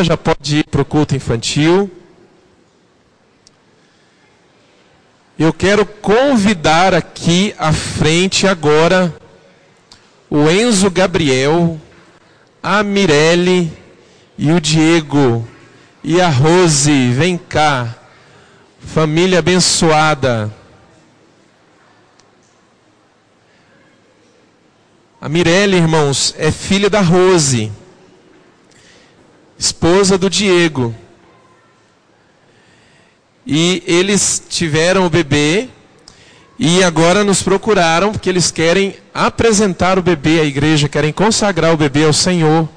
Já pode ir para o culto infantil. Eu quero convidar aqui à frente agora o Enzo Gabriel, a Mirelle e o Diego e a Rose. Vem cá, família abençoada. A Mirelle, irmãos, é filha da Rose, esposa do Diego. E eles tiveram o bebê e agora nos procuraram porque eles querem apresentar o bebê à igreja, querem consagrar o bebê ao Senhor.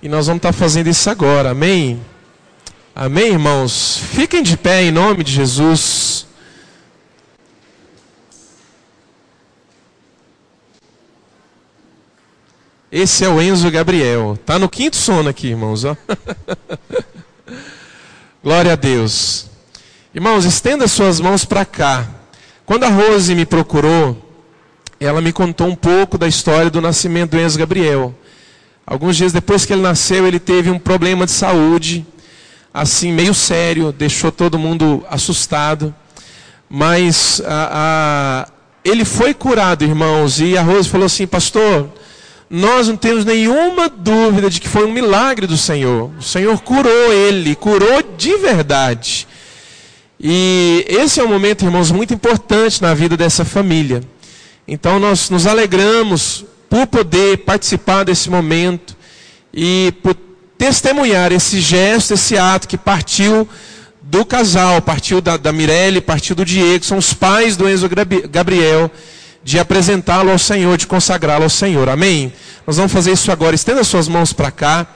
E nós vamos estar fazendo isso agora, amém? Amém, irmãos? Fiquem de pé em nome de Jesus. Esse é o Enzo Gabriel. Está no quinto sono aqui, irmãos. Ó. Glória a Deus. Irmãos, estenda suas mãos para cá. Quando a Rose me procurou, ela me contou um pouco da história do nascimento do Enzo Gabriel. Alguns dias depois que ele nasceu, ele teve um problema de saúde, assim, meio sério, deixou todo mundo assustado. Mas ele foi curado, irmãos, e a Rose falou assim: pastor, nós não temos nenhuma dúvida de que foi um milagre do Senhor. O Senhor curou ele, curou de verdade. E esse é um momento, irmãos, muito importante na vida dessa família. Então nós nos alegramos por poder participar desse momento e por testemunhar esse gesto, esse ato que partiu do casal, partiu da Mirelle, partiu do Diego, são os pais do Enzo Gabriel, de apresentá-lo ao Senhor, de consagrá-lo ao Senhor. Amém? Nós vamos fazer isso agora. Estenda suas mãos para cá.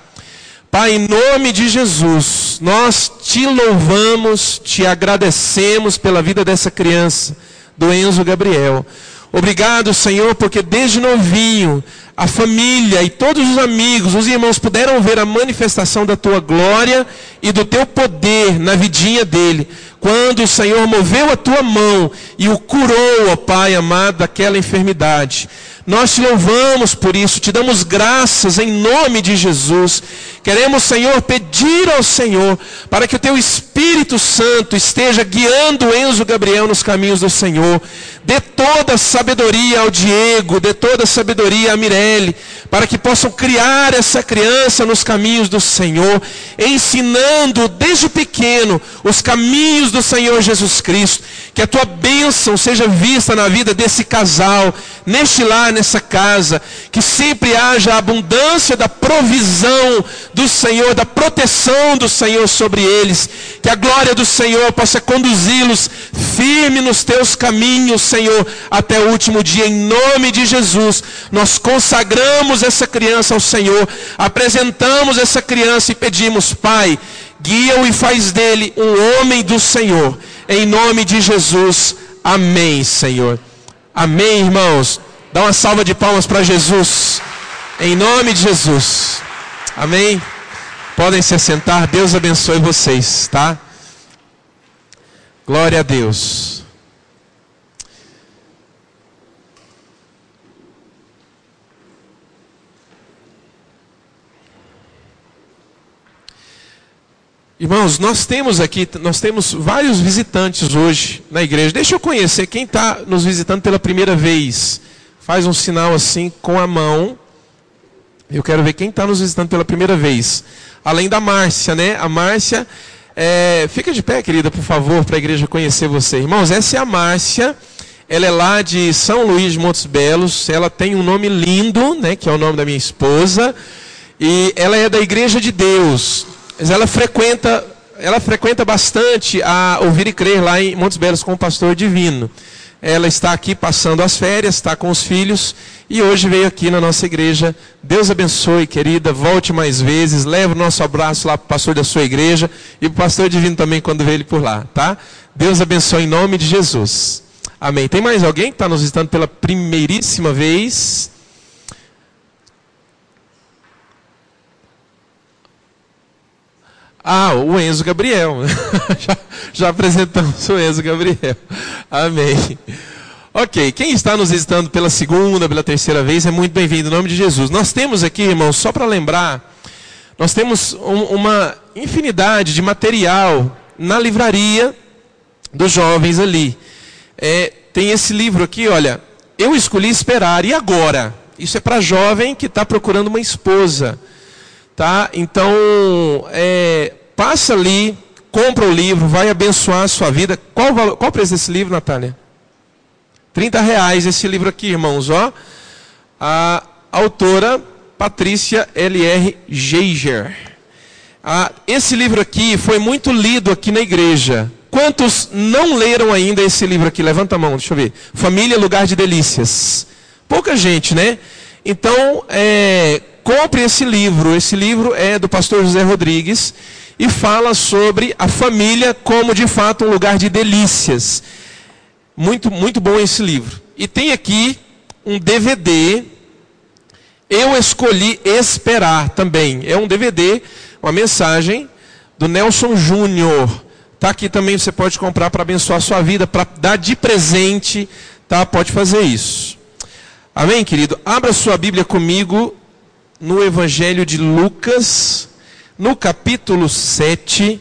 Pai, em nome de Jesus, nós te louvamos, te agradecemos pela vida dessa criança, do Enzo Gabriel. Obrigado, Senhor, porque desde novinho, a família e todos os amigos, os irmãos puderam ver a manifestação da tua glória e do teu poder na vidinha dele. Quando o Senhor moveu a tua mão e o curou, ó Pai amado, daquela enfermidade. Nós te louvamos por isso, te damos graças em nome de Jesus. Queremos, Senhor, pedir ao Senhor para que o teu Espírito Santo esteja guiando o Enzo Gabriel nos caminhos do Senhor. Dê toda a sabedoria ao Diego, dê toda a sabedoria à Mirelle, para que possam criar essa criança nos caminhos do Senhor, ensinando desde pequeno os caminhos do Senhor Jesus Cristo. Que a tua bênção seja vista na vida desse casal, neste lar, nessa casa, que sempre haja a abundância da provisão do Senhor, da proteção do Senhor sobre eles, que a glória do Senhor possa conduzi-los firme nos teus caminhos, Senhor, até o último dia. Em nome de Jesus, nós consagramos essa criança ao Senhor, apresentamos essa criança e pedimos: Pai, guia-o e faz dele um homem do Senhor, em nome de Jesus, amém, Senhor. Amém, irmãos. Dá uma salva de palmas para Jesus, em nome de Jesus. Amém. Podem se assentar, Deus abençoe vocês, tá? Glória a Deus. Irmãos, nós temos vários visitantes hoje na igreja. Deixa eu conhecer quem está nos visitando pela primeira vez. Faz um sinal assim com a mão. Eu quero ver quem está nos visitando pela primeira vez. Além da Márcia, né? A Márcia, fica de pé, querida, por favor, para a igreja conhecer você. Irmãos, essa é a Márcia. Ela é lá de São Luís de Montes Belos. Ela tem um nome lindo, né? Que é o nome da minha esposa. E ela é da Igreja de Deus. Ela frequenta bastante a Ouvir e Crer lá em Montes Belos com o pastor Divino. Ela está aqui passando as férias, está com os filhos e hoje veio aqui na nossa igreja. Deus abençoe, querida, volte mais vezes, leve o nosso abraço lá para o pastor da sua igreja e para o pastor Divino também quando vê ele por lá, tá? Deus abençoe em nome de Jesus. Amém. Tem mais alguém que está nos visitando pela primeiríssima vez? Ah, o Enzo Gabriel. já apresentamos o Enzo Gabriel. Amém. Ok, quem está nos visitando pela segunda, pela terceira vez, é muito bem-vindo, em nome de Jesus. Nós temos aqui, irmãos, só para lembrar, Nós temos uma infinidade de material na livraria dos jovens ali. Tem esse livro aqui, olha, Eu Escolhi Esperar, e agora? Isso é para jovem que está procurando uma esposa. Tá? Então, passa ali, compra o livro, vai abençoar a sua vida. Qual o preço desse livro, Natália? R$30 esse livro aqui, irmãos. Ó. A autora Patrícia L.R. Geiger. Esse livro aqui foi muito lido aqui na igreja. Quantos não leram ainda esse livro aqui? Levanta a mão, deixa eu ver. Família, Lugar de Delícias. Pouca gente, né? Então, compre esse livro. Esse livro é do pastor José Rodrigues e fala sobre a família como, de fato, um lugar de delícias. Muito, muito bom esse livro. E tem aqui um DVD, Eu Escolhi Esperar também. É um DVD, uma mensagem do Nelson Júnior. Está aqui também, você pode comprar para abençoar a sua vida, para dar de presente, tá? Pode fazer isso. Amém, querido? Abra sua Bíblia comigo no Evangelho de Lucas, no capítulo 7.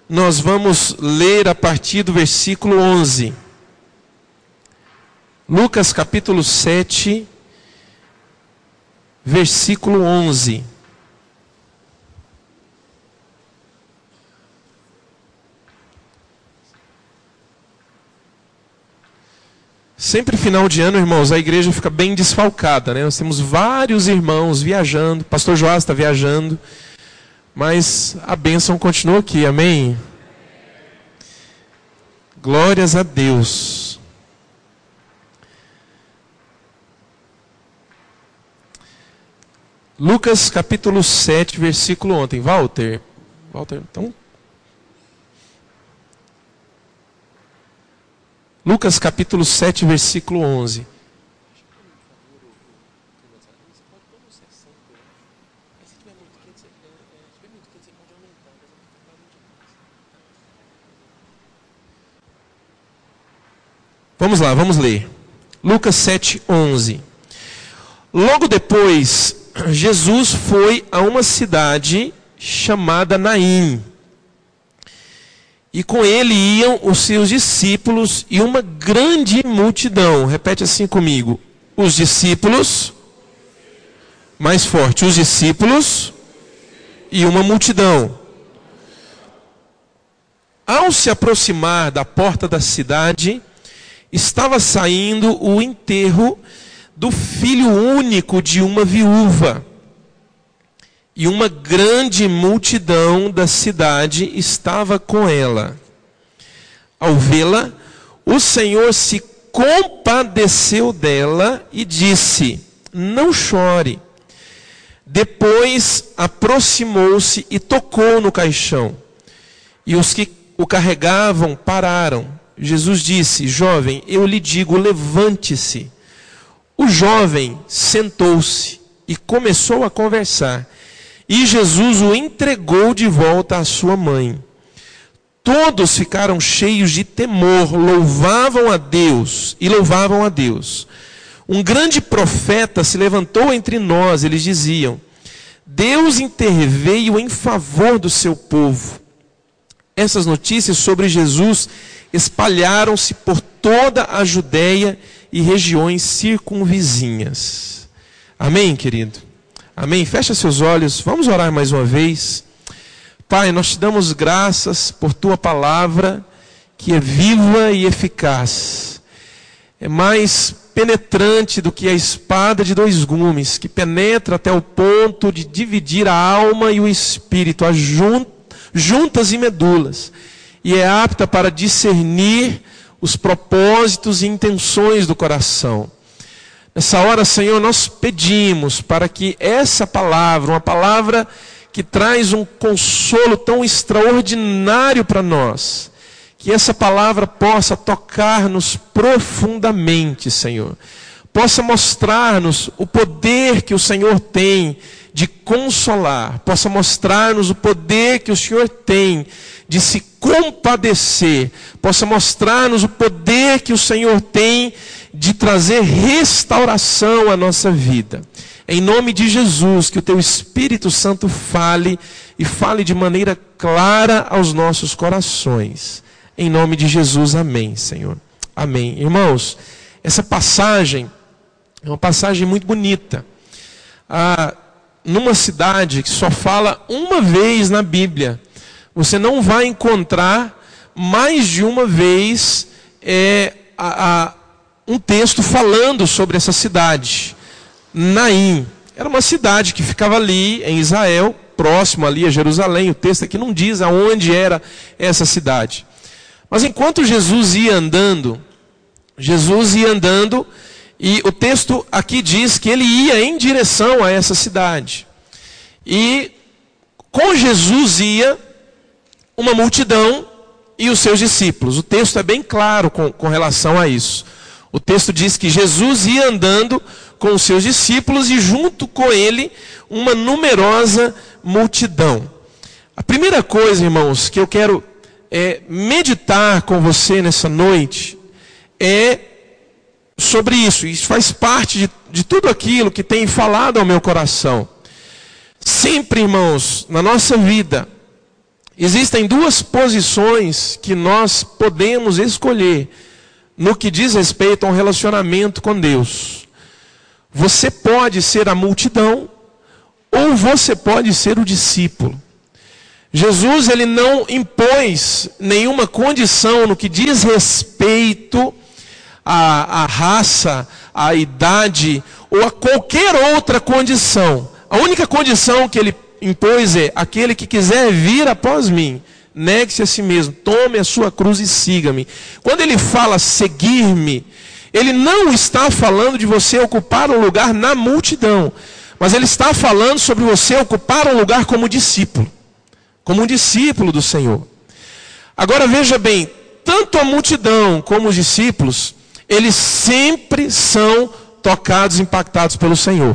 Nós vamos ler a partir do versículo 11. Lucas capítulo 7, versículo 11. Sempre final de ano, irmãos, a igreja fica bem desfalcada, né? Nós temos vários irmãos viajando, pastor Joás está viajando, mas a bênção continua aqui, amém? Glórias a Deus. Lucas capítulo 7, versículo 11. Walter, então... Lucas capítulo 7, versículo 11. Vamos lá, vamos ler. Lucas 7, 11. Logo depois, Jesus foi a uma cidade chamada Naim. E com ele iam os seus discípulos e uma grande multidão. Repete assim comigo. Os discípulos, mais forte, os discípulos e uma multidão. Ao se aproximar da porta da cidade, estava saindo o enterro do filho único de uma viúva. E uma grande multidão da cidade estava com ela. Ao vê-la, o Senhor se compadeceu dela e disse: não chore. Depois aproximou-se e tocou no caixão. E os que o carregavam pararam. Jesus disse: jovem, eu lhe digo, levante-se. O jovem sentou-se e começou a conversar. E Jesus o entregou de volta à sua mãe. Todos ficaram cheios de temor, louvavam a Deus. Um grande profeta se levantou entre nós, eles diziam. Deus interveio em favor do seu povo. Essas notícias sobre Jesus espalharam-se por toda a Judéia e regiões circunvizinhas. Amém, querido? Amém? Fecha seus olhos, vamos orar mais uma vez. Pai, nós te damos graças por tua palavra, que é viva e eficaz. É mais penetrante do que a espada de dois gumes, que penetra até o ponto de dividir a alma e o espírito, as juntas e medulas. E é apta para discernir os propósitos e intenções do coração. Nessa hora, Senhor, nós pedimos para que essa palavra, uma palavra que traz um consolo tão extraordinário para nós, que essa palavra possa tocar-nos profundamente, Senhor. Possa mostrar-nos o poder que o Senhor tem de consolar. Possa mostrar-nos o poder que o Senhor tem de se compadecer. Possa mostrar-nos o poder que o Senhor tem de trazer restauração à nossa vida. Em nome de Jesus, que o teu Espírito Santo fale, e fale de maneira clara aos nossos corações. Em nome de Jesus, amém, Senhor. Amém. Irmãos, essa passagem é uma passagem muito bonita. Numa cidade que só fala uma vez na Bíblia, você não vai encontrar mais de uma vez um texto falando sobre essa cidade. Naim era uma cidade que ficava ali em Israel, próximo ali a Jerusalém. O texto aqui não diz aonde era essa cidade. Mas enquanto Jesus ia andando, e o texto aqui diz que ele ia em direção a essa cidade. E com Jesus ia uma multidão e os seus discípulos. O texto é bem claro com relação a isso. O texto diz que Jesus ia andando com os seus discípulos e junto com ele uma numerosa multidão. A primeira coisa, irmãos, que eu quero meditar com você nessa noite é sobre isso. Isso faz parte de tudo aquilo que tem falado ao meu coração. Sempre, irmãos, na nossa vida, existem duas posições que nós podemos escolher no que diz respeito a um relacionamento com Deus. Você pode ser a multidão ou você pode ser o discípulo. Jesus, ele não impôs nenhuma condição no que diz respeito à raça, à idade ou a qualquer outra condição. A única condição que ele impôs é: aquele que quiser vir após mim, negue-se a si mesmo, tome a sua cruz e siga-me. Quando ele fala seguir-me, ele não está falando de você ocupar um lugar na multidão, mas ele está falando sobre você ocupar um lugar como discípulo, como um discípulo do Senhor. Agora veja bem, tanto a multidão como os discípulos, eles sempre são tocados, impactados pelo Senhor.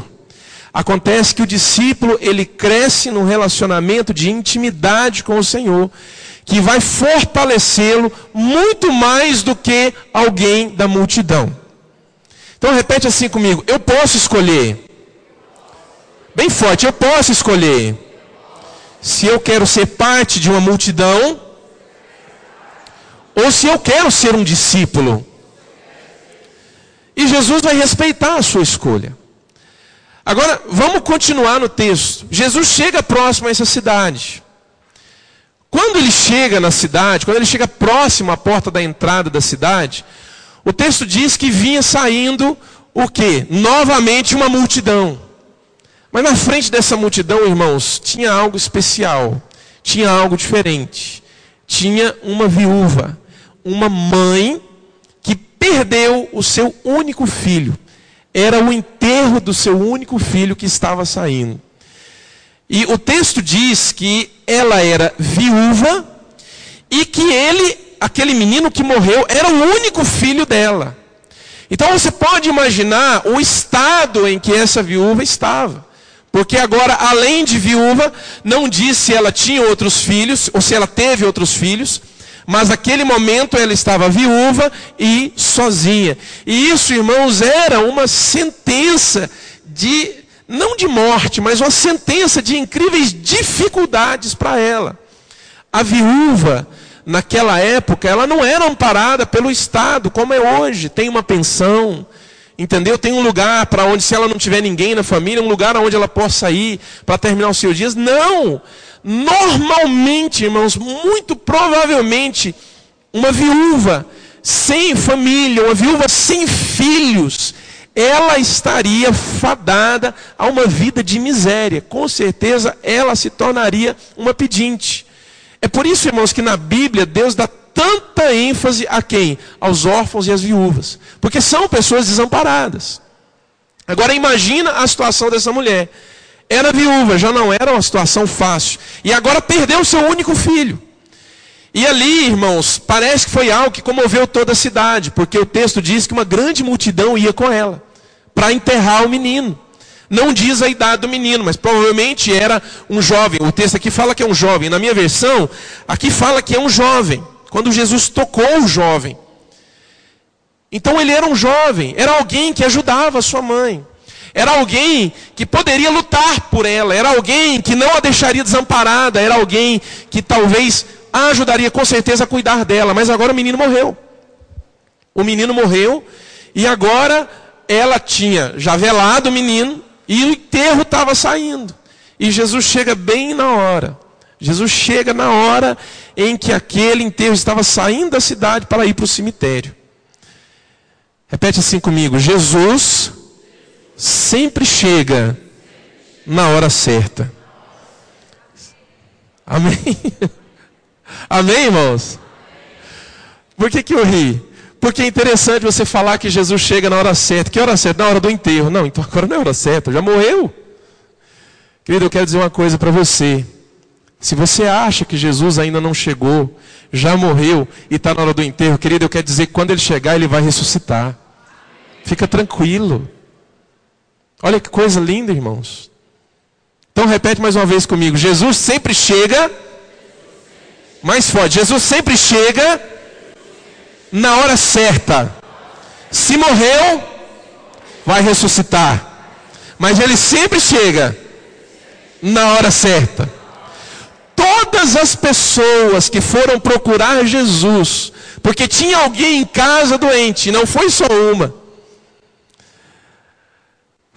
Acontece que o discípulo, ele cresce num relacionamento de intimidade com o Senhor, que vai fortalecê-lo muito mais do que alguém da multidão. Então repete assim comigo: eu posso escolher. Bem forte, eu posso escolher. Se eu quero ser parte de uma multidão, ou se eu quero ser um discípulo. E Jesus vai respeitar a sua escolha. Agora, vamos continuar no texto. Jesus chega próximo a essa cidade. Quando ele chega na cidade, quando ele chega próximo à porta da entrada da cidade, o texto diz que vinha saindo o quê? Novamente uma multidão. Mas na frente dessa multidão, irmãos, tinha algo especial. Tinha algo diferente. Tinha uma viúva, uma mãe que perdeu o seu único filho. Era o enterro do seu único filho que estava saindo. E o texto diz que ela era viúva e que aquele menino que morreu, era o único filho dela. Então você pode imaginar o estado em que essa viúva estava. Porque agora, além de viúva, não diz se ela tinha outros filhos ou se ela teve outros filhos. Mas naquele momento ela estava viúva e sozinha. E isso, irmãos, era uma sentença não de morte, mas uma sentença de incríveis dificuldades para ela. A viúva, naquela época, ela não era amparada pelo Estado, como é hoje. Tem uma pensão, entendeu? Tem um lugar para onde, se ela não tiver ninguém na família, um lugar onde ela possa ir para terminar os seus dias. Não! Normalmente, irmãos, muito provavelmente, uma viúva sem família, uma viúva sem filhos, ela estaria fadada a uma vida de miséria. Com certeza, ela se tornaria uma pedinte. É por isso, irmãos, que na Bíblia, Deus dá tanta ênfase a quem? Aos órfãos e às viúvas. Porque são pessoas desamparadas. Agora, imagina a situação dessa mulher. Era viúva, já não era uma situação fácil. E agora perdeu o seu único filho. E ali, irmãos, parece que foi algo que comoveu toda a cidade. Porque o texto diz que uma grande multidão ia com ela para enterrar o menino. Não diz a idade do menino, mas provavelmente era um jovem. O texto aqui fala que é um jovem. Na minha versão, aqui fala que é um jovem. Quando Jesus tocou o jovem. Então ele era um jovem. Era alguém que ajudava a sua mãe. era alguém que poderia lutar por ela, era alguém que não a deixaria desamparada, era alguém que talvez a ajudaria com certeza a cuidar dela. Mas agora o menino morreu. O menino morreu e agora ela tinha já velado o menino e o enterro estava saindo. E Jesus chega bem na hora. Jesus chega na hora em que aquele enterro estava saindo da cidade para ir para o cemitério. Repete assim comigo: Jesus sempre chega na hora certa. Amém? Amém, irmãos? Por que eu ri? Porque é interessante você falar que Jesus chega na hora certa. Que hora certa? Na hora do enterro. Não, então agora não é hora certa, já morreu. Querido, eu quero dizer uma coisa para você. Se você acha que Jesus ainda não chegou, já morreu e está na hora do enterro, querido, eu quero dizer que quando ele chegar, ele vai ressuscitar. Fica tranquilo. Olha que coisa linda, irmãos. Então repete mais uma vez comigo: Jesus sempre chega, mais forte, Jesus sempre chega na hora certa. Se morreu, vai ressuscitar. Mas ele sempre chega na hora certa. Todas as pessoas que foram procurar Jesus, porque tinha alguém em casa doente, não foi só uma.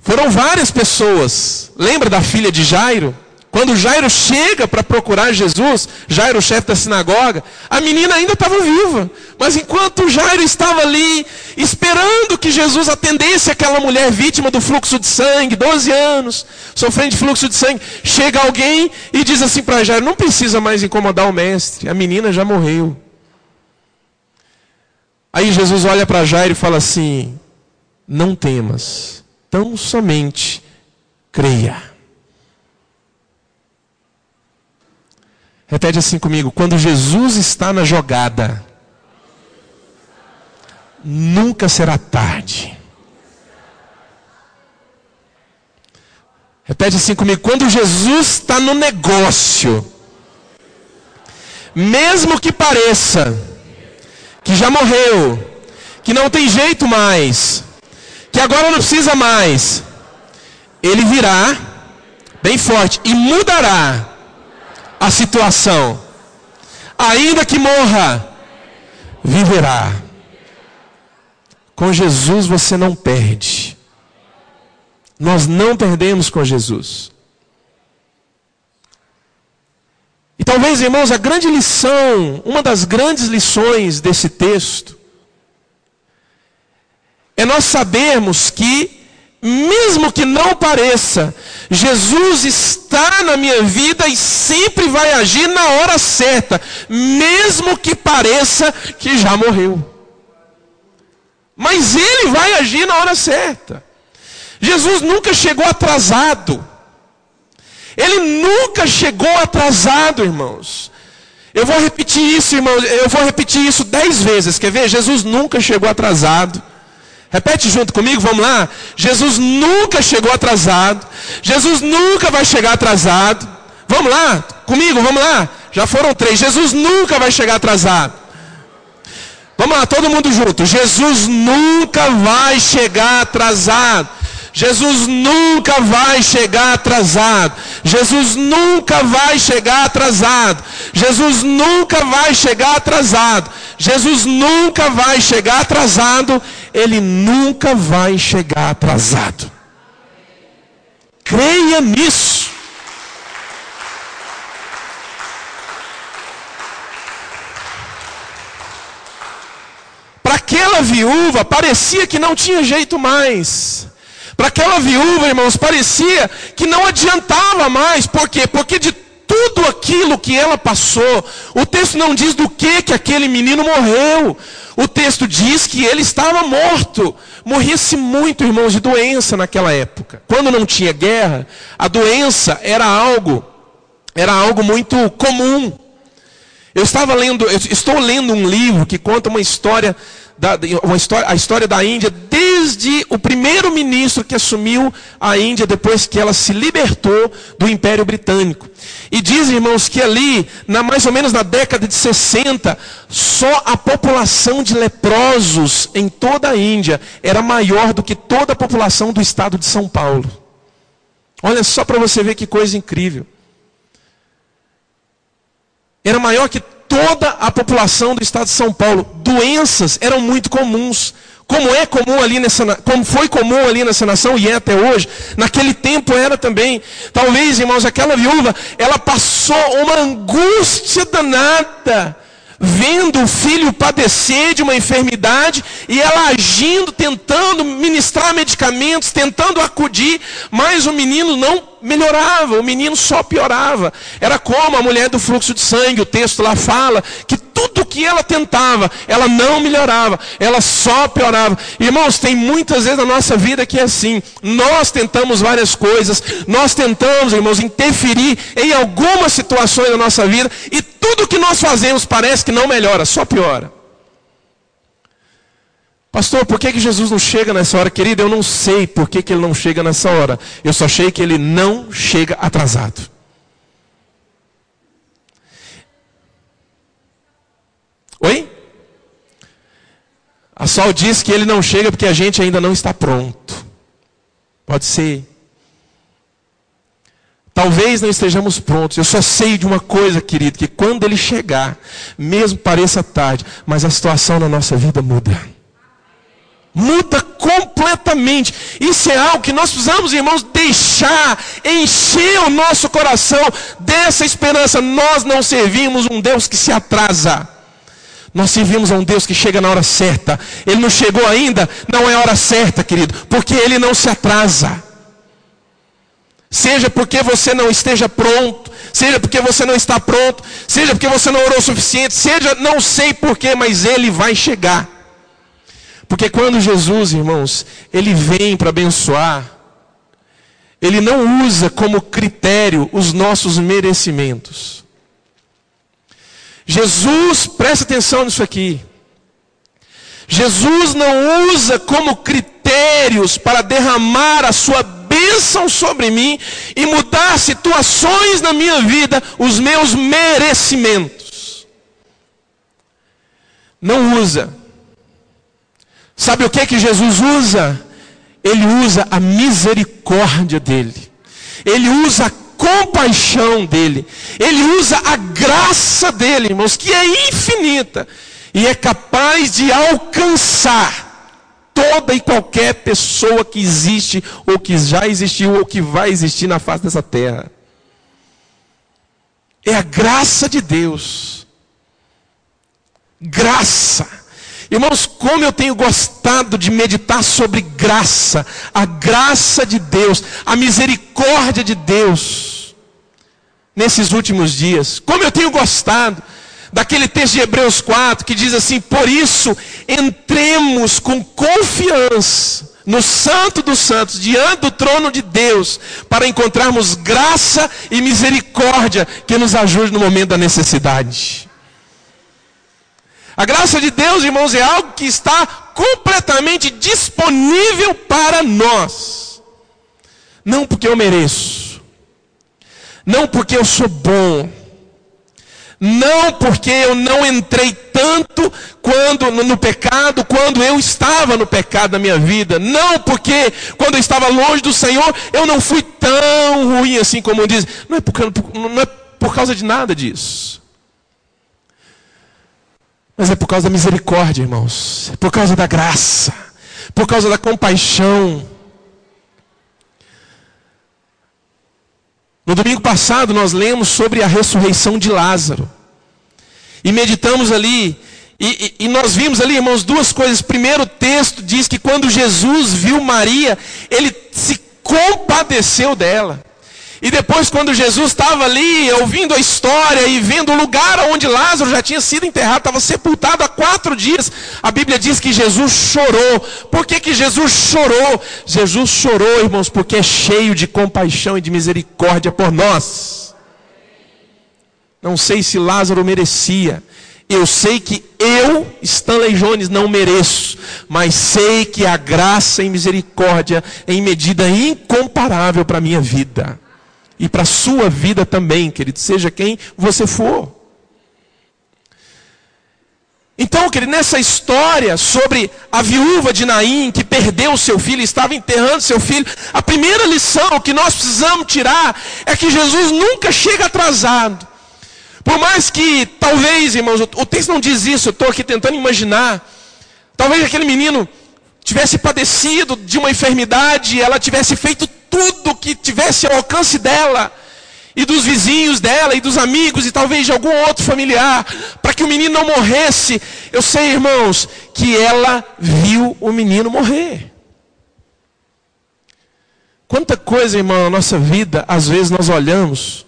Foram várias pessoas. Lembra da filha de Jairo? Quando Jairo chega para procurar Jesus, Jairo, o chefe da sinagoga, a menina ainda estava viva. Mas enquanto Jairo estava ali, esperando que Jesus atendesse aquela mulher vítima do fluxo de sangue, 12 anos, sofrendo de fluxo de sangue, chega alguém e diz assim para Jairo: não precisa mais incomodar o mestre, a menina já morreu. Aí Jesus olha para Jairo e fala assim: não temas, tão somente creia. Repete assim comigo: quando Jesus está na jogada, nunca será tarde. Repete assim comigo: quando Jesus está no negócio, mesmo que pareça que já morreu, que não tem jeito mais, que agora não precisa mais, ele virá bem forte e mudará a situação. Ainda que morra, viverá. Com Jesus você não perde. Nós não perdemos com Jesus. E talvez, irmãos, a grande lição, uma das grandes lições desse texto, é nós sabermos que, mesmo que não pareça, Jesus está na minha vida e sempre vai agir na hora certa, mesmo que pareça que já morreu. Mas ele vai agir na hora certa. Jesus nunca chegou atrasado. Ele nunca chegou atrasado, irmãos. Eu vou repetir isso, irmãos. Eu vou repetir isso 10 vezes. Quer ver? Jesus nunca chegou atrasado. Repete junto comigo, vamos lá? Jesus nunca chegou atrasado. Jesus nunca vai chegar atrasado. Vamos lá? Comigo, vamos lá? Já foram 3. Jesus nunca vai chegar atrasado. Vamos lá, todo mundo junto. Jesus nunca vai chegar atrasado. Jesus nunca vai chegar atrasado. Jesus nunca vai chegar atrasado. Jesus nunca vai chegar atrasado. Jesus nunca vai chegar atrasado. Ele nunca vai chegar atrasado. Creia nisso. Para aquela viúva parecia que não tinha jeito mais. Para aquela viúva, irmãos, parecia que não adiantava mais. Por quê? Porque de tudo aquilo que ela passou, o texto não diz do que aquele menino morreu. O texto diz que ele estava morto. Morria-se muito, irmãos, de doença naquela época. Quando não tinha guerra, a doença era algo muito comum. Eu estou lendo um livro que conta uma história a história da Índia, desde o primeiro ministro que assumiu a Índia, depois que ela se libertou do Império Britânico. E dizem, irmãos, que ali, mais ou menos na década de 60, só a população de leprosos em toda a Índia era maior do que toda a população do estado de São Paulo. Olha só para você ver que coisa incrível. Era maior que toda a população do estado de São Paulo. Doenças eram muito comuns. Como foi comum ali nessa nação e é até hoje, naquele tempo era também. Talvez, irmãos, aquela viúva, ela passou uma angústia danada, vendo o filho padecer de uma enfermidade, e ela agindo, tentando ministrar medicamentos, tentando acudir, mas o menino não melhorava, o menino só piorava. Era como a mulher do fluxo de sangue, o texto lá fala, que tudo que ela tentava, ela não melhorava, ela só piorava. Irmãos, tem muitas vezes na nossa vida que é assim, nós tentamos várias coisas, nós tentamos, irmãos, interferir em algumas situações da nossa vida, e tudo que nós fazemos parece que não melhora, só piora. Pastor, por que Jesus não chega nessa hora? Querido, eu não sei por que ele não chega nessa hora. Eu só sei que ele não chega atrasado. Oi? A Sol diz que ele não chega porque a gente ainda não está pronto. Pode ser. Talvez não estejamos prontos. Eu só sei de uma coisa, querido, que quando ele chegar, mesmo pareça tarde, mas a situação na nossa vida muda. Muda completamente. Isso é algo que nós precisamos, irmãos, deixar, encher o nosso coração dessa esperança. Nós não servimos um Deus que se atrasa. Nós servimos a um Deus que chega na hora certa. Ele não chegou ainda, não é a hora certa, querido, porque ele não se atrasa. Seja porque você não esteja pronto, seja porque você não está pronto, seja porque você não orou o suficiente, seja não sei porquê, mas ele vai chegar. Porque quando Jesus, irmãos, ele vem para abençoar, ele não usa como critério os nossos merecimentos. Jesus, presta atenção nisso aqui. Jesus não usa como critérios para derramar a sua bênção sobre mim e mudar situações na minha vida, os meus merecimentos. Não usa. Sabe o que Jesus usa? Ele usa a misericórdia dele. Ele usa a compaixão dele. Ele usa a graça dele, irmãos, que é infinita. E é capaz de alcançar toda e qualquer pessoa que existe, ou que já existiu, ou que vai existir na face dessa terra. É a graça de Deus. Graça. Irmãos, como eu tenho gostado de meditar sobre graça, a graça de Deus, a misericórdia de Deus, nesses últimos dias. Como eu tenho gostado daquele texto de Hebreus 4, que diz assim: por isso, entremos com confiança no Santo dos Santos, diante do trono de Deus, para encontrarmos graça e misericórdia que nos ajude no momento da necessidade. A graça de Deus, irmãos, é algo que está completamente disponível para nós. Não porque eu mereço. Não porque eu sou bom. Não porque eu não entrei tanto no pecado, quando eu estava no pecado na minha vida. Não porque quando eu estava longe do Senhor, eu não fui tão ruim assim como diz. Não é por causa de nada disso. Mas é por causa da misericórdia, irmãos. É por causa da graça. Por causa da compaixão. No domingo passado nós lemos sobre a ressurreição de Lázaro. E meditamos ali. E nós vimos ali, irmãos, duas coisas. Primeiro, o texto diz que quando Jesus viu Maria, ele se compadeceu dela. E depois, quando Jesus estava ali, ouvindo a história e vendo o lugar onde Lázaro já tinha sido enterrado, estava sepultado há 4 dias, a Bíblia diz que Jesus chorou. Por que Jesus chorou? Jesus chorou, irmãos, porque é cheio de compaixão e de misericórdia por nós. Não sei se Lázaro merecia. Eu sei que eu, Stanley Jones, não mereço, mas sei que a graça e misericórdia em medida incomparável para a minha vida. E para a sua vida também, querido, seja quem você for. Então, querido, nessa história sobre a viúva de Naim, que perdeu o seu filho, estava enterrando seu filho, a primeira lição que nós precisamos tirar é que Jesus nunca chega atrasado. Por mais que, talvez, irmãos, o texto não diz isso, eu estou aqui tentando imaginar. Talvez aquele menino tivesse padecido de uma enfermidade, ela tivesse feito tudo que tivesse ao alcance dela, e dos vizinhos dela, e dos amigos, e talvez de algum outro familiar, para que o menino não morresse. Eu sei, irmãos, que ela viu o menino morrer. Quanta coisa, irmão, na nossa vida, às vezes nós olhamos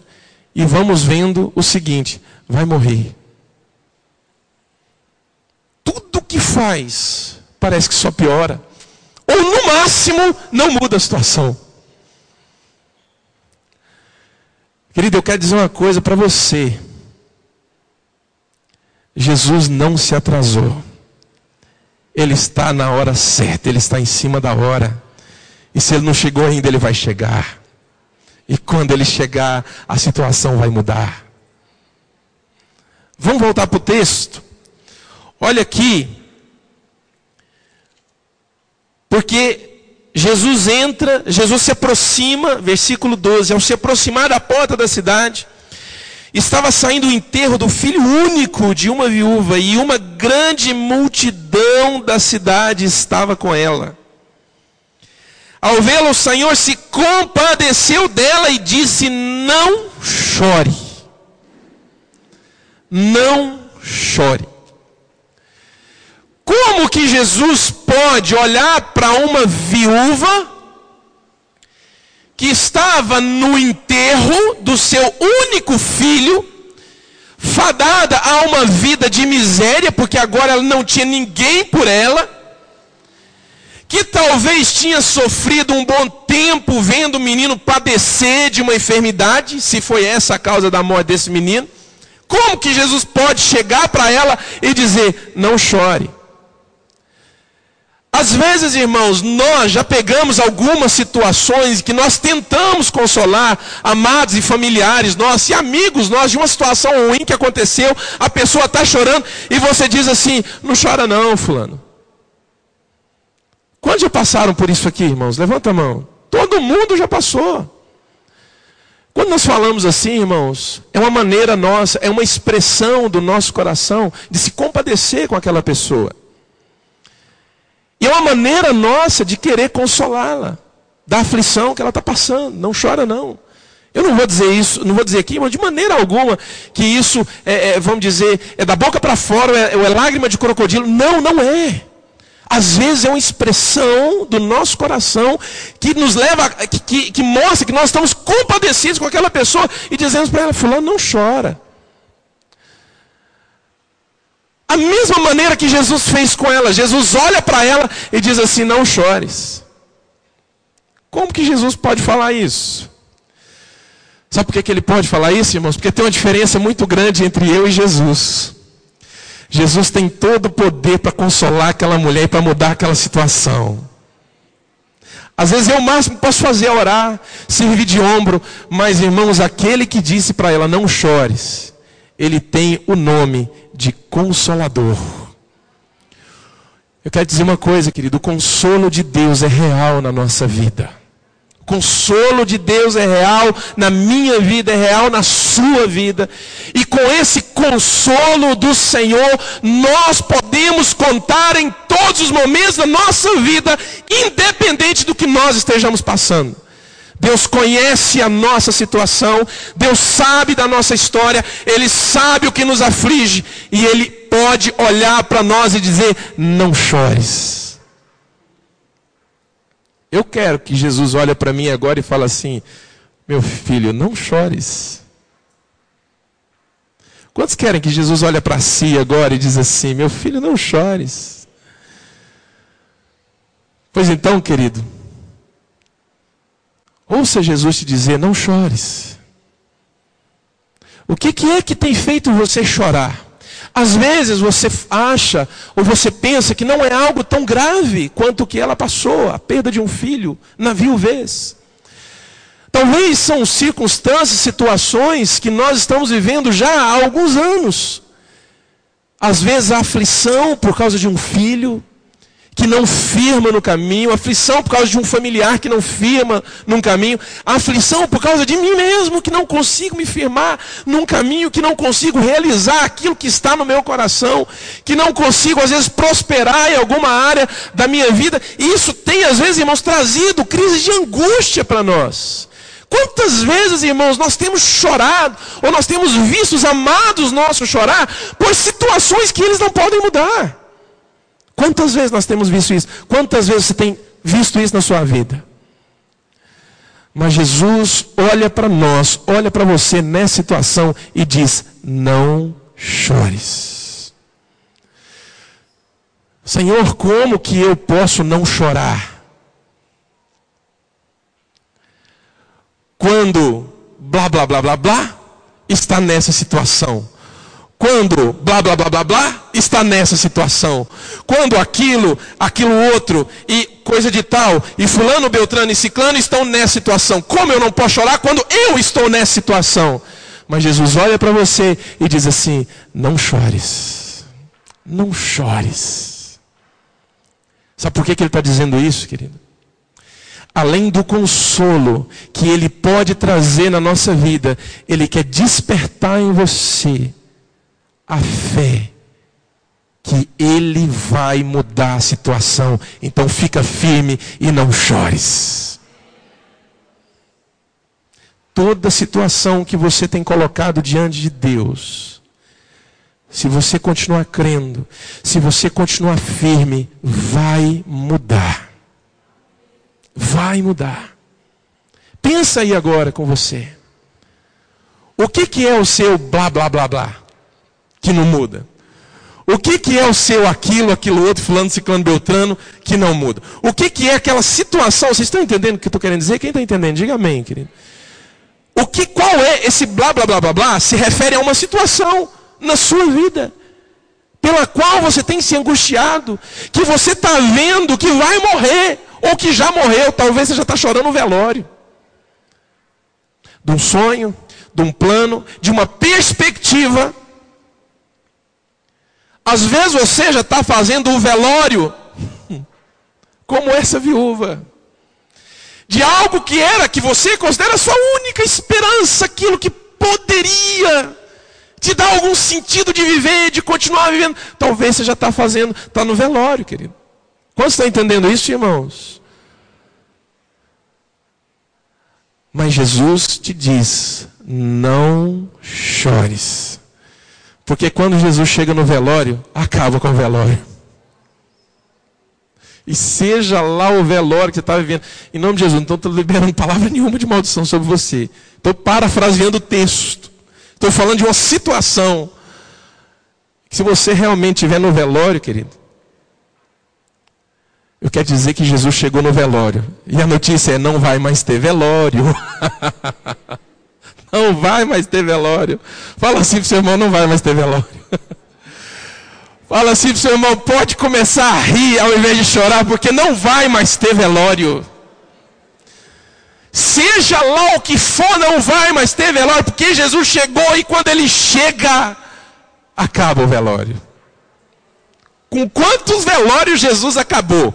e vamos vendo o seguinte: vai morrer. Tudo que faz parece que só piora. Ou no máximo não muda a situação. Querido, eu quero dizer uma coisa para você. Jesus não se atrasou. Ele está na hora certa, ele está em cima da hora. E se ele não chegou ainda, ele vai chegar. E quando ele chegar, a situação vai mudar. Vamos voltar para o texto. Olha aqui. Porque Jesus entra, Jesus se aproxima, versículo 12, ao se aproximar da porta da cidade, estava saindo o enterro do filho único de uma viúva, e uma grande multidão da cidade estava com ela. Ao vê-la, o Senhor se compadeceu dela e disse: não chore. Não chore. Como que Jesus pode olhar para uma viúva que estava no enterro do seu único filho, fadada a uma vida de miséria, porque agora ela não tinha ninguém por ela, que talvez tinha sofrido um bom tempo vendo o menino padecer de uma enfermidade, se foi essa a causa da morte desse menino? Como que Jesus pode chegar para ela e dizer: não chore? Às vezes, irmãos, nós já pegamos algumas situações que nós tentamos consolar amados e familiares nossos e amigos nossos de uma situação ruim que aconteceu, a pessoa está chorando e você diz assim: não chora não, fulano. Quantos já passaram por isso aqui, irmãos? Levanta a mão. Todo mundo já passou. Quando nós falamos assim, irmãos, é uma maneira nossa, é uma expressão do nosso coração de se compadecer com aquela pessoa. E é uma maneira nossa de querer consolá-la da aflição que ela está passando. Não chora não. Eu não vou dizer isso, não vou dizer aqui, mas de maneira alguma que isso vamos dizer, é da boca para fora, é lágrima de crocodilo. Não, não é. Às vezes é uma expressão do nosso coração que nos leva, que mostra que nós estamos compadecidos com aquela pessoa e dizemos para ela: fulano, não chora. A mesma maneira que Jesus fez com ela, Jesus olha para ela e diz assim: não chores. Como que Jesus pode falar isso? Sabe por que ele pode falar isso, irmãos? Porque tem uma diferença muito grande entre eu e Jesus. Jesus tem todo o poder para consolar aquela mulher e para mudar aquela situação. Às vezes eu o máximo que posso fazer é orar, servir de ombro, mas, irmãos, aquele que disse para ela: não chores, ele tem o nome de Consolador. Eu quero dizer uma coisa, querido: o consolo de Deus é real na nossa vida. O consolo de Deus é real na minha vida, é real na sua vida. E com esse consolo do Senhor, nós podemos contar em todos os momentos da nossa vida, independente do que nós estejamos passando. Deus conhece a nossa situação, Deus sabe da nossa história, Ele sabe o que nos aflige, e Ele pode olhar para nós e dizer: não chores. Eu quero que Jesus olhe para mim agora e fale assim: meu filho, não chores. Quantos querem que Jesus olhe para si agora e diz assim: meu filho, não chores? Pois então, querido, ouça Jesus te dizer: não chores. O que é que tem feito você chorar? Às vezes você acha ou você pensa que não é algo tão grave quanto o que ela passou, a perda de um filho na viuvez. Talvez são circunstâncias, situações que nós estamos vivendo já há alguns anos. Às vezes a aflição por causa de um filho que não firma no caminho, a aflição por causa de um familiar que não firma num caminho, a aflição por causa de mim mesmo, que não consigo me firmar num caminho, que não consigo realizar aquilo que está no meu coração, que não consigo às vezes prosperar em alguma área da minha vida. E isso tem às vezes, irmãos, trazido crises de angústia para nós. Quantas vezes, irmãos, nós temos chorado, ou nós temos visto os amados nossos chorar, por situações que eles não podem mudar. Quantas vezes nós temos visto isso? Quantas vezes você tem visto isso na sua vida? Mas Jesus olha para nós, olha para você nessa situação e diz: não chores. Senhor, como que eu posso não chorar? Quando blá blá blá blá blá está nessa situação. Quando blá blá blá blá blá está nessa situação. Quando aquilo outro e coisa de tal, e fulano, beltrano e ciclano estão nessa situação. Como eu não posso chorar quando eu estou nessa situação? Mas Jesus olha para você e diz assim: não chores. Não chores. Sabe por que ele está dizendo isso, querido? Além do consolo que Ele pode trazer na nossa vida, Ele quer despertar em você a fé que Ele vai mudar a situação. Então fica firme e não chores. Toda situação que você tem colocado diante de Deus, se você continuar crendo, se você continuar firme, vai mudar. Vai mudar. Pensa aí agora com você. O que é o seu blá blá blá blá que não muda? O que é o seu aquilo outro, fulano, ciclano, beltrano, que não muda? O que é aquela situação? Vocês estão entendendo o que eu estou querendo dizer? Quem está entendendo? Diga amém, querido. Qual é esse blá blá blá blá blá? Se refere a uma situação na sua vida, pela qual você tem se angustiado, que você está vendo que vai morrer, ou que já morreu. Talvez você já está chorando no velório. De um sonho, de um plano, de uma perspectiva. Às vezes você já está fazendo o velório, como essa viúva, de algo que você considera a sua única esperança, aquilo que poderia te dar algum sentido de viver, de continuar vivendo. Talvez você já está fazendo, está no velório, querido. Quantos estão entendendo isso, irmãos? Mas Jesus te diz: não chores. Porque quando Jesus chega no velório, acaba com o velório. E seja lá o velório que você está vivendo. Em nome de Jesus, não estou liberando palavra nenhuma de maldição sobre você. Estou parafraseando o texto. Estou falando de uma situação que, se você realmente estiver no velório, querido, eu quero dizer que Jesus chegou no velório. E a notícia é: não vai mais ter velório. Não vai mais ter velório. Fala assim para o seu irmão: não vai mais ter velório. Fala assim para o seu irmão: pode começar a rir ao invés de chorar, porque não vai mais ter velório. Seja lá o que for, não vai mais ter velório, porque Jesus chegou, e quando Ele chega, acaba o velório. Com quantos velórios Jesus acabou?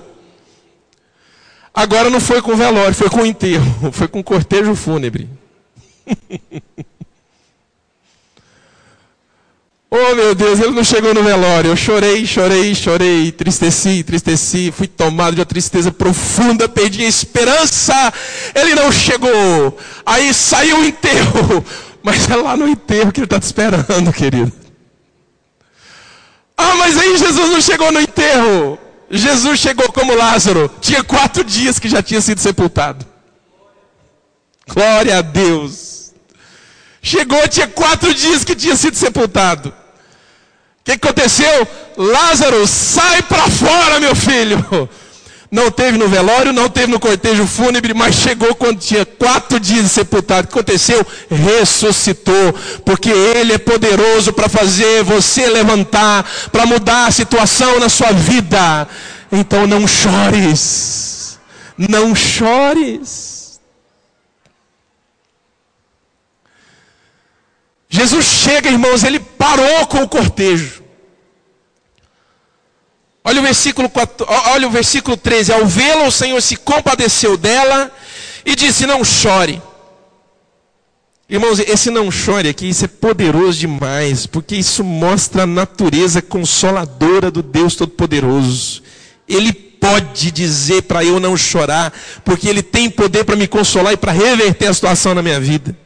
Agora não foi com velório, foi com enterro, foi com cortejo fúnebre. Oh meu Deus, Ele não chegou no velório. Eu chorei, tristeci, fui tomado de uma tristeza profunda, perdi a esperança. Ele não chegou. Aí saiu o enterro, mas é lá no enterro que Ele está te esperando, querido. Ah, mas aí Jesus não chegou no enterro. Jesus chegou como Lázaro. Tinha 4 dias que já tinha sido sepultado. Glória a Deus. Chegou, tinha 4 dias que tinha sido sepultado. O que aconteceu? Lázaro, sai para fora, meu filho. Não teve no velório, não teve no cortejo fúnebre, mas chegou quando tinha 4 dias de sepultado. O que aconteceu? Ressuscitou, porque Ele é poderoso para fazer você levantar, para mudar a situação na sua vida. Então não chores, não chores. Jesus chega, irmãos, Ele parou com o cortejo. Olha o versículo 13. Ao vê-la, o Senhor se compadeceu dela e disse: não chore. Irmãos, esse não chore aqui, isso é poderoso demais, porque isso mostra a natureza consoladora do Deus Todo-Poderoso. Ele pode dizer para eu não chorar, porque Ele tem poder para me consolar e para reverter a situação na minha vida.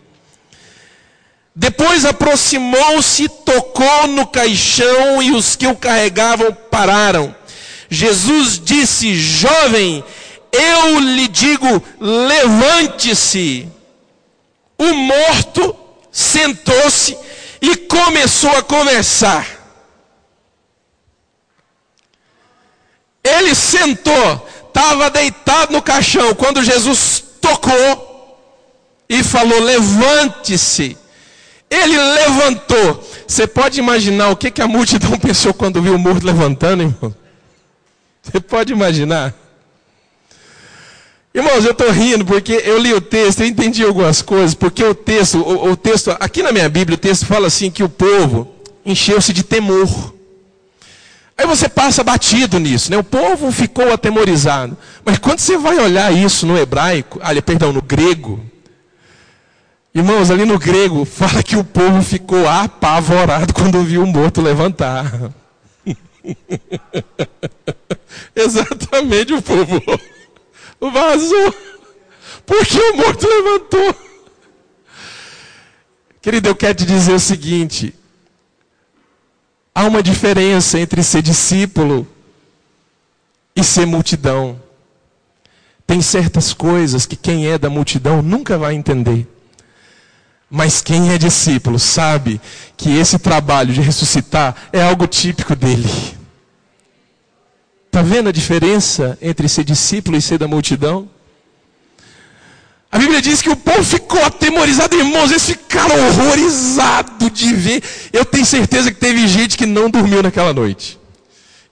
Depois aproximou-se, tocou no caixão e os que o carregavam pararam. Jesus disse: jovem, eu lhe digo, levante-se. O morto sentou-se e começou a conversar. Ele sentou, estava deitado no caixão, quando Jesus tocou e falou: levante-se. Ele levantou. Você pode imaginar o que a multidão pensou quando viu o morto levantando, irmão? Você pode imaginar? Irmãos, eu estou rindo porque eu li o texto, eu entendi algumas coisas, porque o texto, aqui na minha Bíblia, o texto fala assim que o povo encheu-se de temor. Aí você passa batido nisso, né? O povo ficou atemorizado. Mas quando você vai olhar isso no hebraico, no grego, irmãos, ali no grego, fala que o povo ficou apavorado quando viu o morto levantar. Exatamente, o povo vazou, porque o morto levantou. Querido, eu quero te dizer o seguinte: há uma diferença entre ser discípulo e ser multidão. Tem certas coisas que quem é da multidão nunca vai entender. Mas quem é discípulo sabe que esse trabalho de ressuscitar é algo típico dele. Está vendo a diferença entre ser discípulo e ser da multidão? A Bíblia diz que o povo ficou atemorizado, irmãos, eles ficaram horrorizados de ver. Eu tenho certeza que teve gente que não dormiu naquela noite.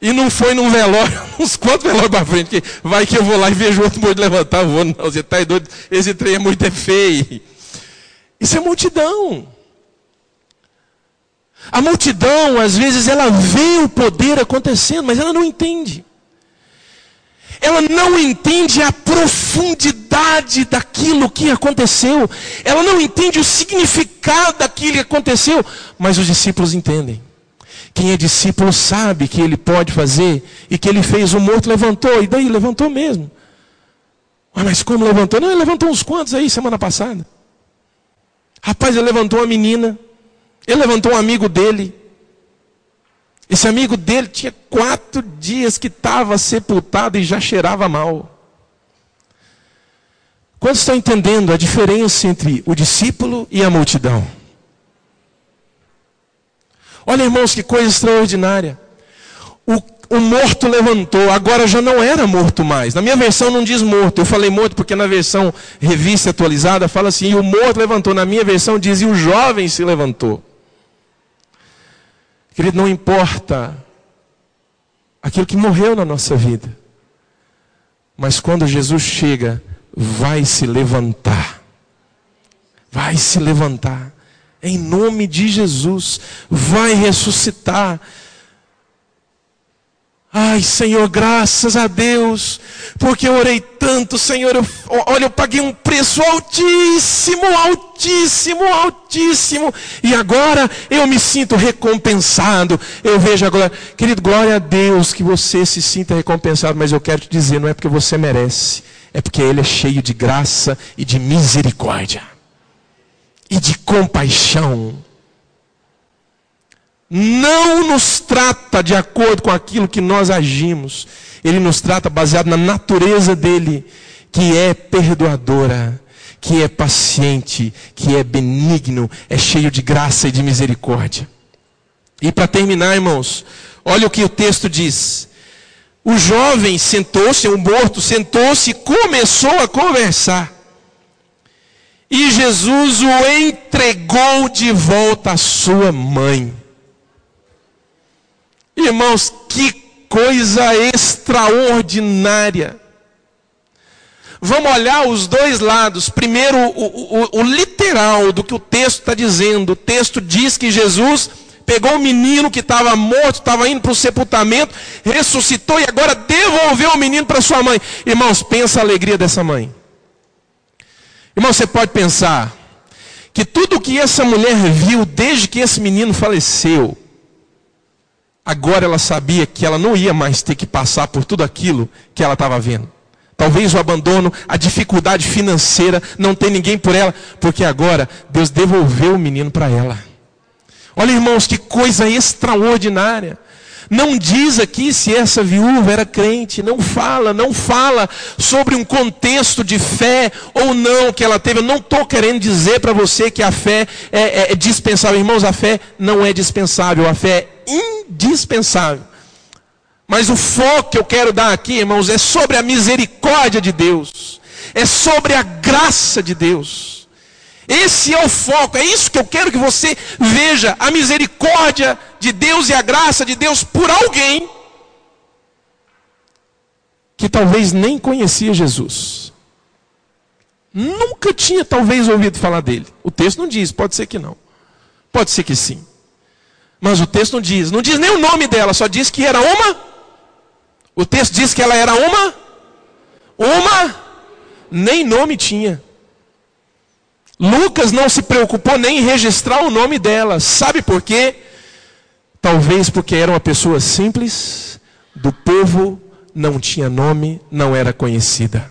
E não foi num velório, uns quantos velórios para frente, que vai que eu vou lá e vejo outro morto levantar, vou, não, você está doido, esse trem é muito feio. Isso é multidão. A multidão, às vezes, ela vê o poder acontecendo, mas ela não entende. Ela não entende a profundidade daquilo que aconteceu. Ela não entende o significado daquilo que aconteceu. Mas os discípulos entendem. Quem é discípulo sabe que ele pode fazer e que ele fez. O morto levantou, e daí levantou mesmo. Mas como levantou? Não, ele levantou uns quantos aí semana passada. Rapaz, ele levantou uma menina. Ele levantou um amigo dele. Esse amigo dele tinha 4 dias que estava sepultado e já cheirava mal. Quantos estão entendendo a diferença entre o discípulo e a multidão? Olha, irmãos, que coisa extraordinária. O morto levantou, agora já não era morto mais. Na minha versão não diz morto, eu falei morto porque na versão revista atualizada fala assim, e o morto levantou. Na minha versão diz, e o jovem se levantou. Querido, não importa aquilo que morreu na nossa vida, mas quando Jesus chega, vai se levantar. Vai se levantar. Em nome de Jesus, vai ressuscitar. Ai, Senhor, graças a Deus, porque eu orei tanto, Senhor, eu paguei um preço altíssimo, altíssimo, altíssimo, e agora eu me sinto recompensado. Eu vejo agora, querido, glória a Deus que você se sinta recompensado, mas eu quero te dizer, não é porque você merece, é porque Ele é cheio de graça e de misericórdia, e de compaixão. Não nos trata de acordo com aquilo que nós agimos. Ele nos trata baseado na natureza dele, que é perdoadora, que é paciente, que é benigno, é cheio de graça e de misericórdia. E para terminar, irmãos, olha o que o texto diz. O jovem sentou-se, o morto sentou-se e começou a conversar. E Jesus o entregou de volta à sua mãe. Irmãos, que coisa extraordinária. Vamos olhar os dois lados. Primeiro, o literal do que o texto está dizendo. O texto diz que Jesus pegou o menino que estava morto, estava indo para o sepultamento, ressuscitou e agora devolveu o menino para sua mãe. Irmãos, pensa a alegria dessa mãe. Irmão, você pode pensar que tudo que essa mulher viu desde que esse menino faleceu, agora ela sabia que ela não ia mais ter que passar por tudo aquilo que ela estava vendo. Talvez o abandono, a dificuldade financeira, não ter ninguém por ela, porque agora Deus devolveu o menino para ela. Olha, irmãos, que coisa extraordinária. Não diz aqui se essa viúva era crente, não fala sobre um contexto de fé ou não que ela teve. Eu não estou querendo dizer para você que a fé é dispensável. Irmãos, a fé não é dispensável, a fé é indispensável. Mas o foco que eu quero dar aqui, irmãos, é sobre a misericórdia de Deus. É sobre a graça de Deus. Esse é o foco, é isso que eu quero que você veja. A misericórdia de Deus e a graça de Deus por alguém que talvez nem conhecia Jesus. Nunca tinha talvez ouvido falar dele. O texto não diz, pode ser que não. Pode ser que sim. Mas o texto não diz nem o nome dela, só diz que era uma. O texto diz que ela era uma, nem nome tinha. Lucas não se preocupou nem em registrar o nome dela. Sabe por quê? Talvez porque era uma pessoa simples, do povo, não tinha nome, não era conhecida.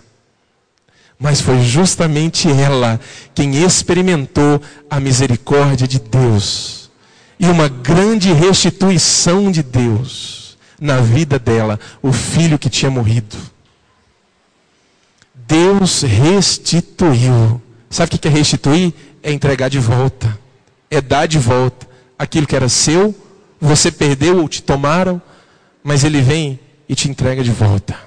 Mas foi justamente ela quem experimentou a misericórdia de Deus. E uma grande restituição de Deus na vida dela, o filho que tinha morrido. Deus restituiu. Sabe o que é restituir? É entregar de volta. É dar de volta. Aquilo que era seu, você perdeu ou te tomaram, mas Ele vem e te entrega de volta.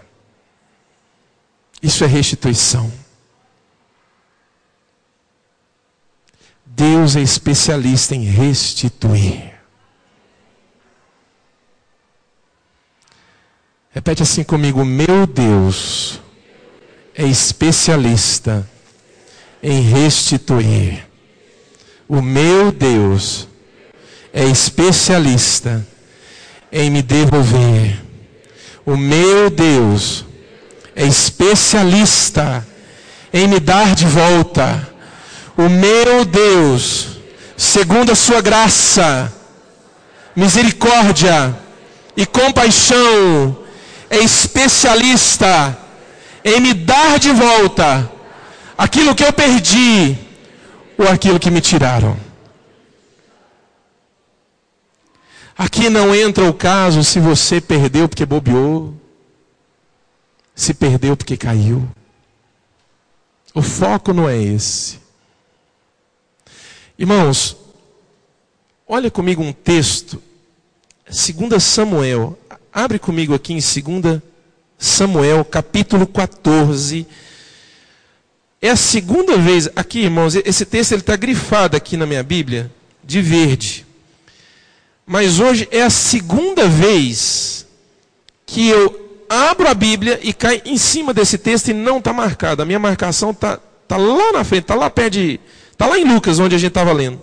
Isso é restituição. Deus é especialista em restituir. Repete assim comigo: meu Deus é especialista em restituir. O meu Deus é especialista em me devolver. O meu Deus é especialista em me dar de volta. O meu Deus, segundo a sua graça, misericórdia e compaixão, é especialista em me dar de volta aquilo que eu perdi ou aquilo que me tiraram. Aqui não entra o caso se você perdeu porque bobeou, se perdeu porque caiu. O foco não é esse. Irmãos, olha comigo um texto, 2 Samuel. Abre comigo aqui em 2 Samuel, capítulo 14. É a segunda vez, aqui irmãos, esse texto está grifado aqui na minha Bíblia, de verde. Mas hoje é a segunda vez que eu abro a Bíblia e cai em cima desse texto e não está marcado. A minha marcação está lá na frente, está lá perto de... Está lá em Lucas, onde a gente estava lendo.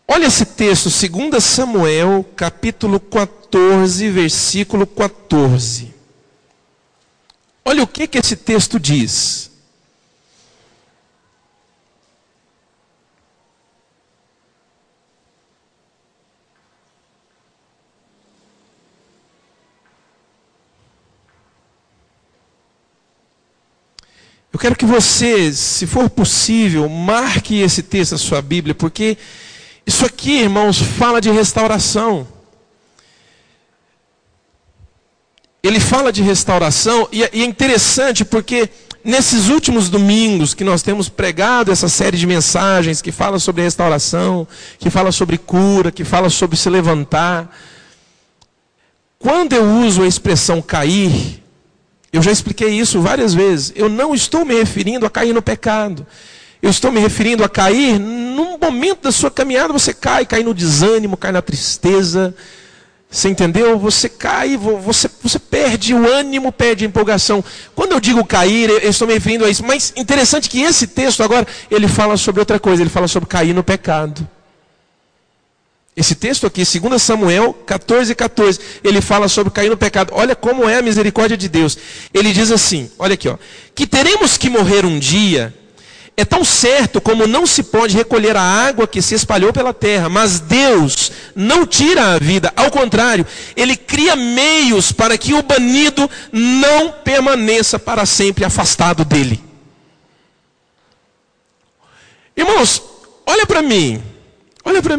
Olha esse texto, 2 Samuel, capítulo 14, versículo 14. Olha o que esse texto diz. Eu quero que você, se for possível, marque esse texto na sua Bíblia, porque isso aqui, irmãos, fala de restauração. Ele fala de restauração e é interessante porque nesses últimos domingos que nós temos pregado essa série de mensagens que fala sobre restauração, que fala sobre cura, que fala sobre se levantar, Quando eu uso a expressão cair, eu já expliquei isso várias vezes, eu não estou me referindo a cair no pecado. Eu estou me referindo a cair num momento da sua caminhada, você cai no desânimo, cai na tristeza. Você entendeu? Você cai, você perde o ânimo, perde a empolgação. Quando eu digo cair, eu estou me referindo a isso. Mas interessante que esse texto agora, ele fala sobre outra coisa, ele fala sobre cair no pecado. Esse texto aqui, 2 Samuel 14:14, ele fala sobre cair no pecado. Olha como é a misericórdia de Deus. Ele diz assim, olha aqui, ó, que teremos que morrer um dia, é tão certo como não se pode recolher a água que se espalhou pela terra. Mas Deus não tira a vida, ao contrário, Ele cria meios para que o banido não permaneça para sempre afastado dele. Irmãos, olha para mim,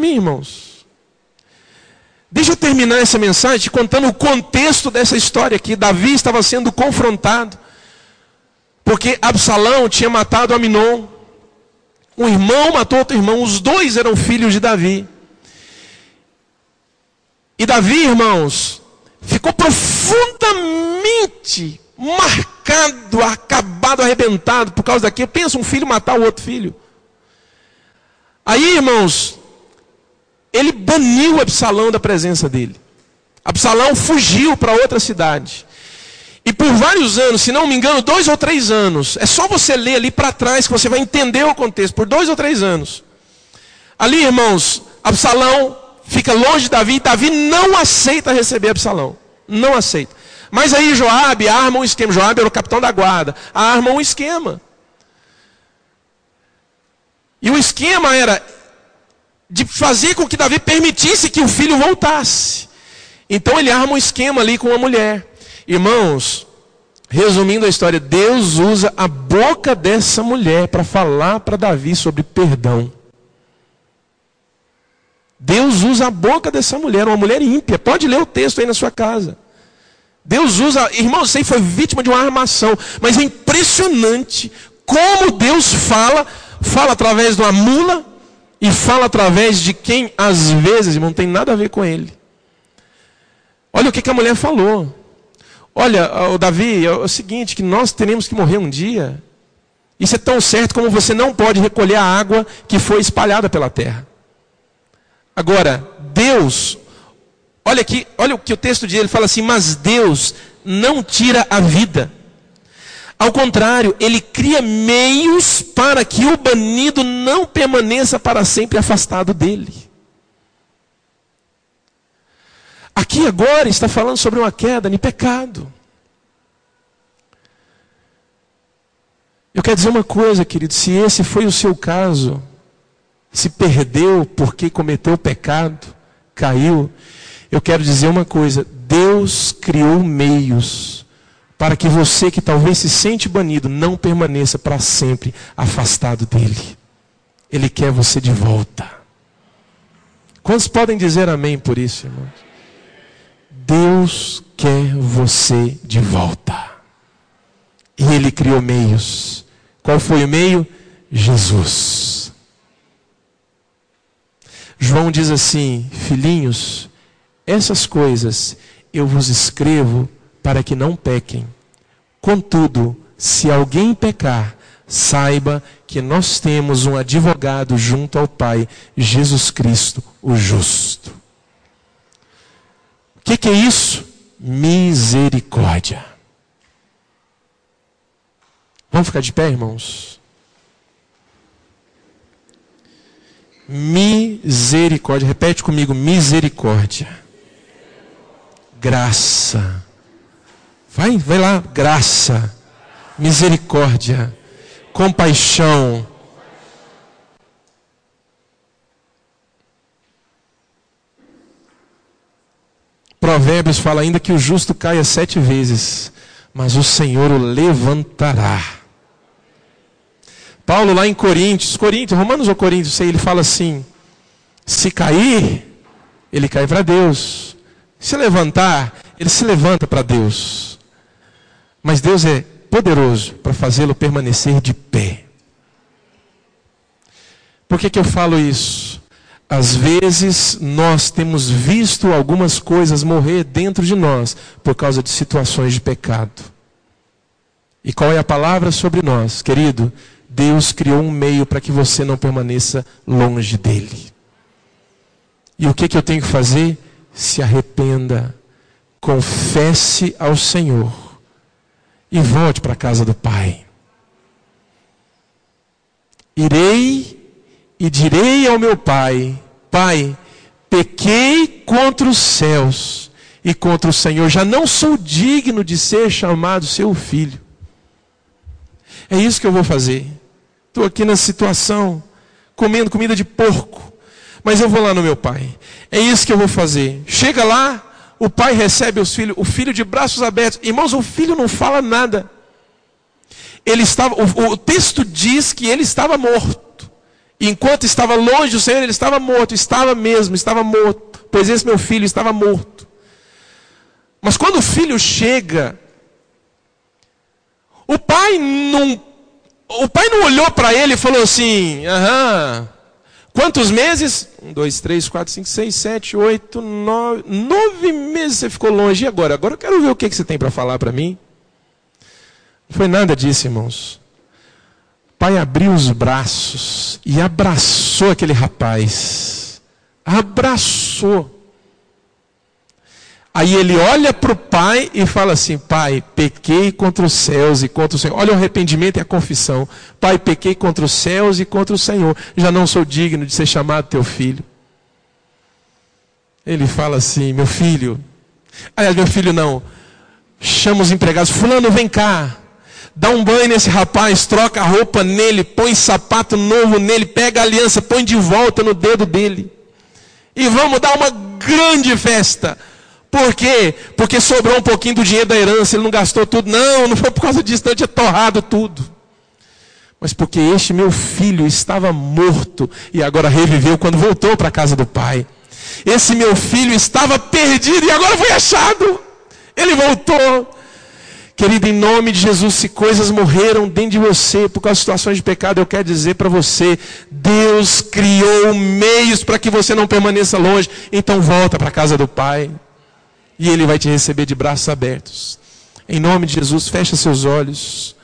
irmãos. Deixa eu terminar essa mensagem te contando o contexto dessa história aqui. Davi estava sendo confrontado, porque Absalão tinha matado Aminon. Um irmão matou outro irmão. Os dois eram filhos de Davi. E Davi, irmãos, ficou profundamente marcado, acabado, arrebentado por causa daquilo. Pensa um filho matar o outro filho. Aí, irmãos, ele baniu Absalão da presença dele. Absalão fugiu para outra cidade. E por vários anos, se não me engano, 2 ou 3 anos. É só você ler ali para trás que você vai entender o contexto. Por 2 ou 3 anos. Ali, irmãos, Absalão fica longe de Davi. Davi não aceita receber Absalão. Não aceita. Mas aí Joabe arma um esquema. Joabe era o capitão da guarda. Arma um esquema. E o esquema era de fazer com que Davi permitisse que o filho voltasse. Então ele arma um esquema ali com uma mulher. Irmãos, resumindo a história, Deus usa a boca dessa mulher para falar para Davi sobre perdão. Deus usa a boca dessa mulher, uma mulher ímpia. Pode ler o texto aí na sua casa. Deus usa, irmãos, você foi vítima de uma armação, mas é impressionante como Deus fala através de uma mula e fala através de quem às vezes, irmão, não tem nada a ver com ele. Olha o que a mulher falou. Olha, Davi, é o seguinte, que nós teremos que morrer um dia. Isso é tão certo como você não pode recolher a água que foi espalhada pela terra. Agora, Deus, olha aqui, olha o que o texto diz, ele fala assim, mas Deus não tira a vida. Ao contrário, Ele cria meios para que o banido não permaneça para sempre afastado dele. Aqui agora está falando sobre uma queda em pecado. Eu quero dizer uma coisa, querido, se esse foi o seu caso, se perdeu porque cometeu pecado, caiu, eu quero dizer uma coisa, Deus criou meios para que você que talvez se sente banido, não permaneça para sempre afastado dele. Ele quer você de volta. Quantos podem dizer amém por isso, irmãos? Deus quer você de volta. E Ele criou meios. Qual foi o meio? Jesus. João diz assim, filhinhos, essas coisas eu vos escrevo para que não pequem. Contudo, se alguém pecar, saiba que nós temos um advogado junto ao Pai, Jesus Cristo, o justo. O que é isso? Misericórdia. Vamos ficar de pé, irmãos? Misericórdia. Repete comigo, misericórdia. Graça. Vai lá, graça. Misericórdia. Compaixão. Provérbios fala ainda que o justo caia 7 vezes, mas o Senhor o levantará. Paulo lá em Romanos ou Coríntios, ele fala assim, se cair, ele cai para Deus. Se levantar, ele se levanta para Deus. Mas Deus é poderoso para fazê-lo permanecer de pé. Por que eu falo isso? Às vezes nós temos visto algumas coisas morrer dentro de nós por causa de situações de pecado. E qual é a palavra sobre nós? Querido, Deus criou um meio para que você não permaneça longe dele. E o que eu tenho que fazer? Se arrependa, confesse ao Senhor e volte para a casa do Pai. Irei e direi ao meu pai: Pai, pequei contra os céus e contra o Senhor, já não sou digno de ser chamado seu filho. É isso que eu vou fazer. Estou aqui nessa situação, comendo comida de porco, mas eu vou lá no meu pai. É isso que eu vou fazer. Chega lá, o pai recebe os filhos, o filho de braços abertos. Irmãos, o filho não fala nada. Ele estava, o texto diz que ele estava morto. Enquanto estava longe do Senhor, ele estava morto. Estava mesmo, estava morto. Pois esse meu filho estava morto. Mas quando o filho chega, o pai não olhou para ele e falou assim: quantos meses? 1, 2, 3, 4, 5, 6, 7, 8, 9. 9 meses você ficou longe. E agora? Agora eu quero ver o que você tem para falar para mim. Não foi nada disso, irmãos. O pai abriu os braços e abraçou aquele rapaz. Abraçou. Aí ele olha para o pai e fala assim: Pai, pequei contra os céus e contra o Senhor. Olha o arrependimento e a confissão. Pai, pequei contra os céus e contra o Senhor. Já não sou digno de ser chamado teu filho. Ele fala assim: meu filho. Aliás, meu filho não. Chama os empregados. Fulano, vem cá. Dá um banho nesse rapaz, troca a roupa nele, põe sapato novo nele, pega a aliança, põe de volta no dedo dele. E vamos dar uma grande festa. Por quê? Porque sobrou um pouquinho do dinheiro da herança, ele não gastou tudo. Não foi por causa disso, não, tinha torrado tudo. Mas porque este meu filho estava morto e agora reviveu quando voltou para a casa do pai. Esse meu filho estava perdido e agora foi achado. Ele voltou. Querido, em nome de Jesus, se coisas morreram dentro de você por causa de situações de pecado, eu quero dizer para você: Deus criou meios para que você não permaneça longe. Então volta para a casa do pai. E Ele vai te receber de braços abertos. Em nome de Jesus, fecha seus olhos.